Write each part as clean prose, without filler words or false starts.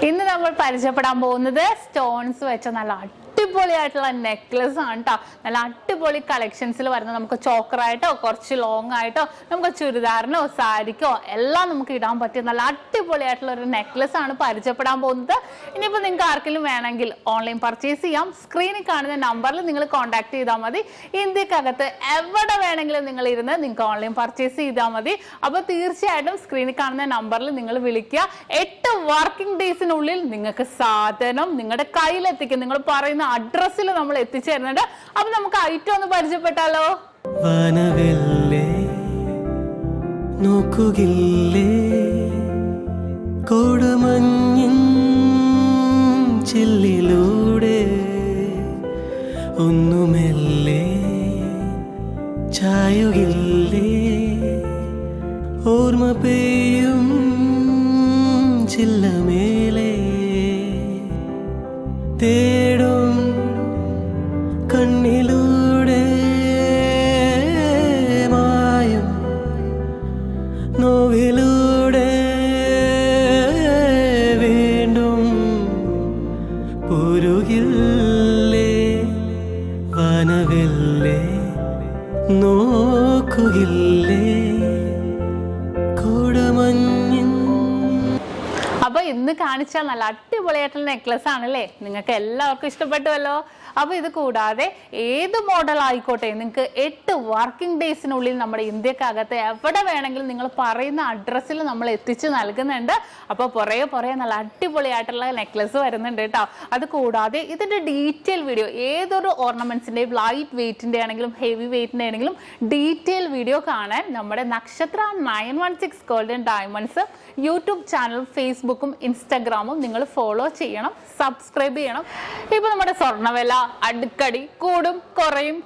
ഇന്ന് നമ്മൾ പരിചയപ്പെടാൻ പോകുന്നത് സ്റ്റോൺസ് വെച്ച നല്ല അടിപൊളിയായിട്ടുള്ള നെക്ലസ് ആണ് കേട്ടോ. നല്ല അടിപൊളി കളക്ഷൻസിൽ വരുന്ന നമുക്ക് ചോക്കറായിട്ടോ കുറച്ച് ലോങ് ആയിട്ടോ നമുക്ക് ചുരിദാറിനോ സാരിക്കോ എല്ലാം നമുക്ക് ഇടാൻ പറ്റിയ നല്ല അടിപൊളിയായിട്ടുള്ള ഒരു നെക്ലസ് ആണ് പരിചയപ്പെടാൻ പോകുന്നത്. ഇനിയിപ്പോൾ നിങ്ങൾക്ക് ആർക്കെങ്കിലും വേണമെങ്കിൽ ഓൺലൈൻ പർച്ചേസ് ചെയ്യാം. സ്ക്രീനിൽ കാണുന്ന നമ്പറിൽ നിങ്ങൾ കോൺടാക്ട് ചെയ്താൽ മതി. ഇന്ത്യക്കകത്ത് എവിടെ വേണമെങ്കിലും നിങ്ങൾ ഇരുന്ന് നിങ്ങൾക്ക് ഓൺലൈൻ പർച്ചേസ് ചെയ്താൽ മതി. അപ്പോൾ തീർച്ചയായിട്ടും സ്ക്രീനിൽ കാണുന്ന നമ്പറിൽ നിങ്ങൾ വിളിക്കുക. 8 വർക്കിംഗ് ഡേയ്സിനുള്ളിൽ നിങ്ങൾക്ക് സാധനം നിങ്ങളുടെ കയ്യിലെത്തിക്കും. നിങ്ങൾ പറയുന്ന അഡ്രസ്സിൽ നമ്മൾ എത്തിച്ചു തരുന്നുണ്ട്. അപ്പൊ നമുക്ക് ഐറ്റം ഒന്ന് പരിചയപ്പെട്ടാലോ? വനവില്ലേ നോക്കുകില്ലേ കൊടുമഞ്ഞിൻ ചില്ലിലൂടെ ഒന്നുമെല്ലേ ചായുകില്ലേ ഓർമ്മ പെയ്യും ചില്ലമേലെ തേടും കണ്ണിലൂടെ മായും നോവിലൂടെ വീണ്ടും പൊരുകില്ലേ വനവില്ലേ നോക്കുകില്ലേ കോടമഞ്ഞിൻ. അപ്പൊ ഇന്ന് കാണിച്ച നല്ല അടിപൊളിയായിട്ടുള്ള നെക്ലസ് ആണല്ലേ, നിങ്ങൾക്ക് എല്ലാവർക്കും ഇഷ്ടപ്പെട്ടുവല്ലോ. അപ്പൊ ഇത് കൂടാതെ ഏത് മോഡൽ ആയിക്കോട്ടെ നിങ്ങൾക്ക് 8 വർക്കിംഗ് ഡേയ്സിനുള്ളിൽ നമ്മുടെ ഇന്ത്യക്കകത്ത് എവിടെ വേണമെങ്കിലും നിങ്ങൾ പറയുന്ന അഡ്രസ്സിൽ നമ്മൾ എത്തിച്ചു നൽകുന്നുണ്ട്. അപ്പോൾ പുറകെ നല്ല അടിപൊളിയായിട്ടുള്ള നെക്ലസ് വരുന്നുണ്ട് കേട്ടോ. അത് കൂടാതെ ഇതിന്റെ ഡീറ്റെയിൽ വീഡിയോ ഏതൊരു ഓർണമെന്റ്സിന്റെയും ലൈറ്റ് വെയിറ്റിന്റെ ആണെങ്കിലും ഹെവി വെയിറ്റിന്റെ ആണെങ്കിലും ഡീറ്റെയിൽ വീഡിയോ കാണാൻ നമ്മുടെ നക്ഷത്ര 916 ഗോൾഡൻ ഡയമണ്ട്സ് യൂട്യൂബ് ചാനലും ഫേസ്ബുക്കും ഇൻസ്റ്റാഗ്രാമും നിങ്ങൾ ഫോളോ ചെയ്യണം, സബ്സ്ക്രൈബ് ചെയ്യണം. ഇപ്പൊ നമ്മുടെ സ്വർണ്ണവില അടിക്കടി കൂടും കുറയും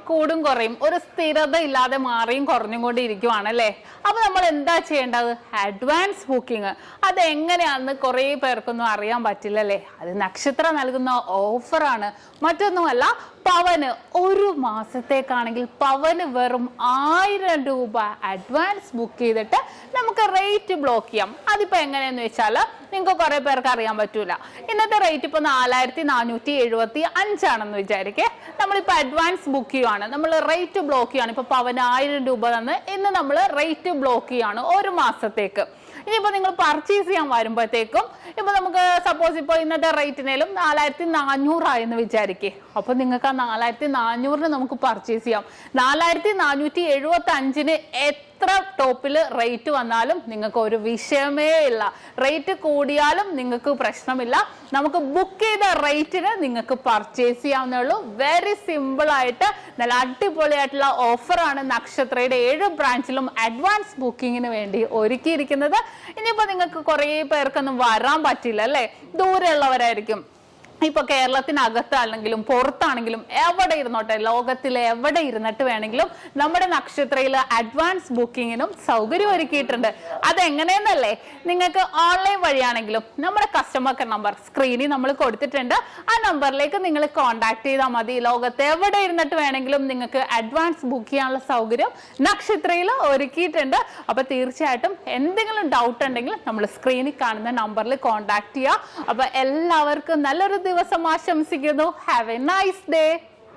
ഒരു സ്ഥിരത ഇല്ലാതെ മാറിയും കുറഞ്ഞും കൊണ്ടിരിക്കുവാണല്ലേ. അപ്പൊ നമ്മൾ എന്താ ചെയ്യേണ്ടത്? Advance booking. അത് എങ്ങനെയാണെന്ന് കുറേ പേർക്കൊന്നും അറിയാൻ പറ്റില്ലല്ലേ. അത് നക്ഷത്ര നൽകുന്ന ഓഫറാണ്, മറ്റൊന്നുമല്ല. പവന് ഒരു മാസത്തേക്കാണെങ്കിൽ പവന് വെറും 1000 രൂപ അഡ്വാൻസ് ബുക്ക് ചെയ്തിട്ട് നമുക്ക് റേറ്റ് ബ്ലോക്ക് ചെയ്യാം. അതിപ്പോ എങ്ങനെയാന്ന് വെച്ചാൽ നിങ്ങൾക്ക് കുറെ പേർക്ക് അറിയാൻ പറ്റൂല. ഇന്നത്തെ റേറ്റ് ഇപ്പൊ 4475 ആണെന്ന് വിചാരിക്കേ. നമ്മളിപ്പോ അഡ്വാൻസ് ബുക്ക് ചെയ്യുവാണ്, നമ്മൾ റേറ്റ് ബ്ലോക്ക് ചെയ്യാണ്. ഇപ്പൊ പവന് 1000 രൂപ തന്ന് ഇന്ന് നമ്മൾ റേറ്റ് ബ്ലോക്ക് ചെയ്യാണ് ഒരു മാസത്തേക്ക്. ഇനിയിപ്പോ നിങ്ങൾ പർച്ചേസ് ചെയ്യാൻ വരുമ്പോഴത്തേക്കും ഇപ്പൊ നമുക്ക് സപ്പോസ് ഇപ്പോൾ ഇന്നത്തെ റേറ്റിനേലും 4400 ആയെന്ന് വിചാരിക്കേ. അപ്പൊ നിങ്ങൾക്ക് ആ 4400 നമുക്ക് പർച്ചേസ് ചെയ്യാം. 4475 എത്ര ടോപ്പിൽ റേറ്റ് വന്നാലും നിങ്ങൾക്ക് ഒരു വിഷയമേ ഇല്ല. റേറ്റ് കൂടിയാലും നിങ്ങൾക്ക് പ്രശ്നമില്ല. നമുക്ക് ബുക്ക് ചെയ്ത റേറ്റിന് നിങ്ങൾക്ക് പർച്ചേസ് ചെയ്യാവുന്നേ ഉള്ളൂ. വെരി സിമ്പിൾ ആയിട്ട് നല്ല അടിപൊളിയായിട്ടുള്ള ഓഫറാണ് നക്ഷത്രയുടെ 7 ബ്രാഞ്ചിലും അഡ്വാൻസ് ബുക്കിങ്ങിന് വേണ്ടി ഒരുക്കിയിരിക്കുന്നത്. ഇനിയിപ്പോ നിങ്ങൾക്ക് കുറേ പേർക്കൊന്നും വരാൻ പറ്റില്ല അല്ലേ, ദൂരെയുള്ളവരായിരിക്കും. ഇപ്പൊ കേരളത്തിനകത്താണെങ്കിലും പുറത്താണെങ്കിലും എവിടെ ഇരുന്നോട്ടെ, ലോകത്തിലെ എവിടെ ഇരുന്നിട്ട് വേണമെങ്കിലും നമ്മുടെ നക്ഷത്രയിൽ അഡ്വാൻസ് ബുക്കിങ്ങിനും സൗകര്യം ഒരുക്കിയിട്ടുണ്ട്. അതെങ്ങനെയെന്നല്ലേ, നിങ്ങൾക്ക് ഓൺലൈൻ വഴിയാണെങ്കിലും നമ്മുടെ കസ്റ്റമർ കെയർ നമ്പർ സ്ക്രീനിൽ നമ്മൾ കൊടുത്തിട്ടുണ്ട്. ആ നമ്പറിലേക്ക് നിങ്ങൾ കോൺടാക്ട് ചെയ്താൽ മതി. ലോകത്ത് എവിടെ ഇരുന്നിട്ട് വേണമെങ്കിലും നിങ്ങൾക്ക് അഡ്വാൻസ് ബുക്ക് ചെയ്യാനുള്ള സൗകര്യം നക്ഷത്രയിൽ ഒരുക്കിയിട്ടുണ്ട്. അപ്പൊ തീർച്ചയായിട്ടും എന്തെങ്കിലും ഡൗട്ട് ഉണ്ടെങ്കിൽ നമ്മൾ സ്ക്രീനിൽ കാണുന്ന നമ്പറിൽ കോൺടാക്ട് ചെയ്യുക. അപ്പൊ എല്ലാവർക്കും നല്ലൊരു ദിവസം ആശംസിക്കുന്നു. Have A nice day.